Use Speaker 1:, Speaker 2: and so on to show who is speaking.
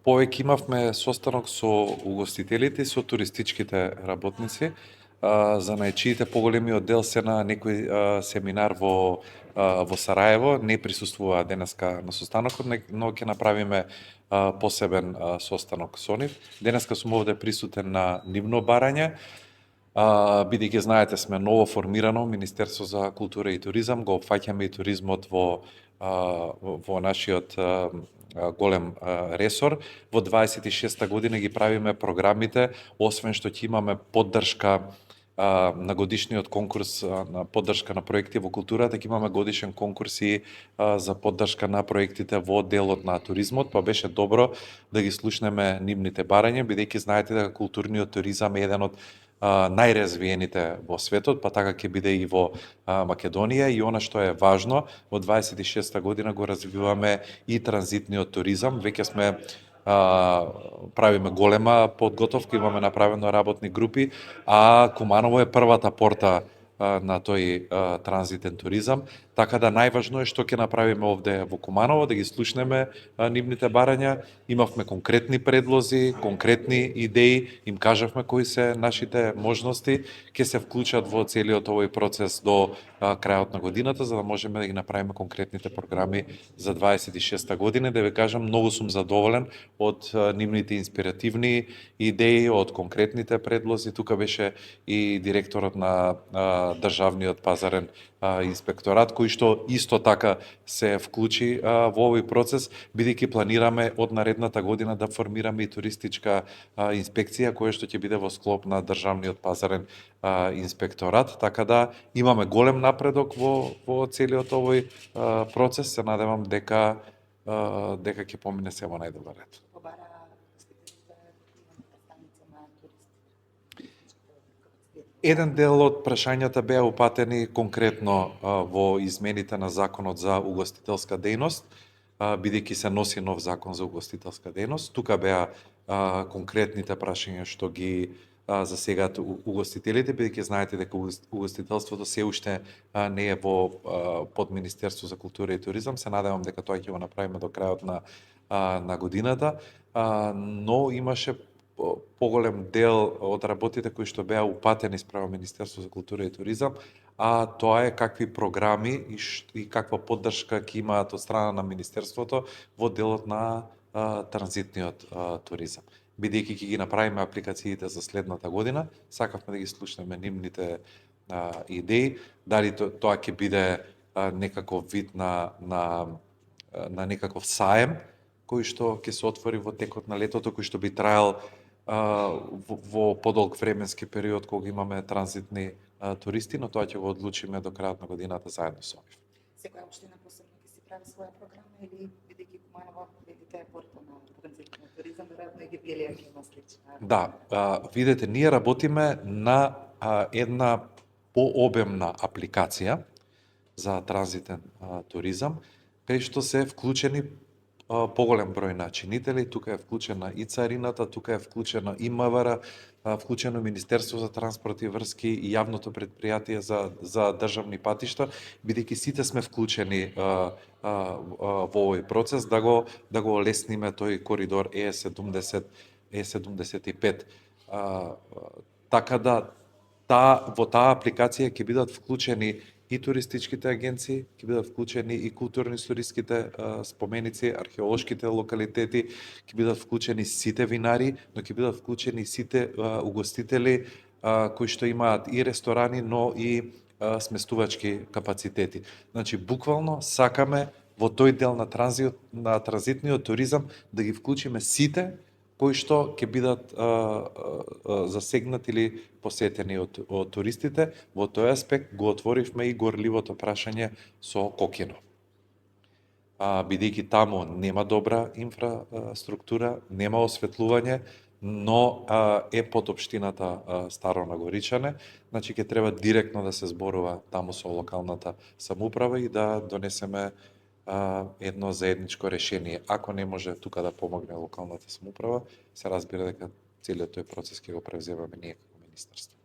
Speaker 1: Повеќе имавме состанок со угостителите и со туристичките работници. За најчиите поголемиот дел се на некој семинар во Сараево, не присуствуваа денеска на состанокот, но ќе направиме посебен состанок со нив. Денеска сум овде присутен на нивно барање, бидејќи знаете сме ново формирано Министерство за култура и туризам, го опфаќаме и туризмот во нашиот голем ресор. Во 26-та година ги правиме програмите, освен што ќе имаме поддршка на годишниот конкурс на поддршка на проекти во културата, ќе имаме годишен конкурс и за поддршка на проектите во делот на туризмот, па беше добро да ги слушнеме нивните барања, бидејќи знаете дека културниот туризам е еден од најразвиените во светот, па така ќе биде и во Македонија, и она што е важно, во 26-та година го развиваме и транзитниот туризам. Веќе сме правиме голема подготовка, имаме направено работни групи, а Куманово е првата порта на тој транзитен туризам, така да најважно е што ќе направиме овде во Куманово, да ги слушнеме нивните барања. Имавме конкретни предлози, конкретни идеи, им кажавме кои се нашите можности, ќе се вклучат во целиот овој процес до крајот на годината, за да можеме да ги направиме конкретните програми за 26-та година. Да ви кажам, многу сум задоволен од нивните инспиративни идеи, од конкретните предлози. Тука беше и директорот на Државниот пазарен инспекторат, кој што исто така се вклучи во овој процес, бидејќи планираме од наредната година да формираме и туристичка инспекција, која што ќе биде во склоп на Државниот пазарен инспекторат, така да имаме голем напредок во целиот овој процес. Се надевам дека ќе помине се во најдобар ред. Еден дел од прашањата беа упатени конкретно во измените на Законот за угостителска дејност, бидејќи се носи нов закон за угостителска дејност. Тука беа конкретните прашања што ги засегаат угостителите, бидејќи знаете дека угостителството се уште не е под Министерство за култура и туризам. Се надевам дека тоа ќе го направиме до крајот на годината, но имаше поголем дел од работите кои што беа упатени спрема Министерство за култура и туризам, а тоа е какви програми и каква поддршка ќе имаат од страна на Министерството во делот на транзитниот туризам. Бидејќи ќе ги направиме апликациите за следната година, сакавме да ги слушнеме нивните идеи, дали тоа ќе биде некаков вид на некаков саем, кој што ќе се отвори во текот на летото, кој што би траел во подолг временски период кога имаме транзитни туристи, но тоа ќе го одлучиме до крајот на годината заедно со нив.
Speaker 2: Секоја општина посебно ќе си прави своја програма или бидејќи Куманово видите порта на транзитниот туризам, веројатно и Гебелија ќе има слична.
Speaker 1: Да, видете, ние работиме на една пообемна апликација за транзитен туризам, кај што се вклучени поголем број на чинители. Тука е вклучена и царината, тука е вклучена и МВР, вклучено Министерство за транспорт и врски и јавното предпријатие за државни патишта, бидејќи сите сме вклучени во овој процес да го олесниме тој коридор Е70, Е75. Така да во таа апликација ќе бидат вклучени и туристичките агенции, ќе бидат вклучени и културно-историските споменици, археолошките локалитети, ќе бидат вклучени сите винари, но ќе бидат вклучени сите угостители кои што имаат и ресторани, но и сместувачки капацитети. Значи, буквално сакаме во тој дел на транзитниот туризам да ги вклучиме сите кои што ќе бидат засегнати или посетени од туристите. Во тој аспект го отворивме и горливото прашање со Кокино. Бидејќи таму нема добра инфраструктура, нема осветлување, но е под општината Старо Нагоричане, значи ќе треба директно да се зборува таму со локалната самоуправа и да донесеме едно заедничко решение. Ако не може тука да помогне локалната самоуправа, се разбира дека целиот тој процес ќе го превземаме ние како министерство.